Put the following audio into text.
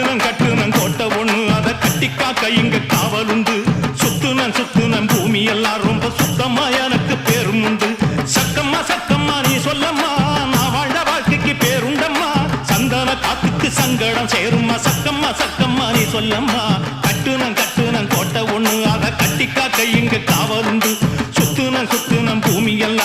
கட்டுனம் கோட்டை ஒண்ணு அதை கட்டிக்காக்க இங்க காவலுண்டு. சுத்துனம் பூமி எல்லாம் ரொம்ப சுத்தமா எனக்கு பேரும் உண்டு. சக்கம்மா சக்கம்மா நீ சொல்லம்மா நான் வாழ்ந்த வாழ்க்கைக்கு பேருண்டம்மா. சந்தன காத்துக்கு சங்கடம் சேரும்மா சக்கம்மா சக்கம்மா நீ சொல்லம்மா. கட்டுனம் கோட்டை ஒண்ணு அதை கட்டிக்காக்க இங்க காவலுண்டு. சுத்துனம் பூமி எல்லாம்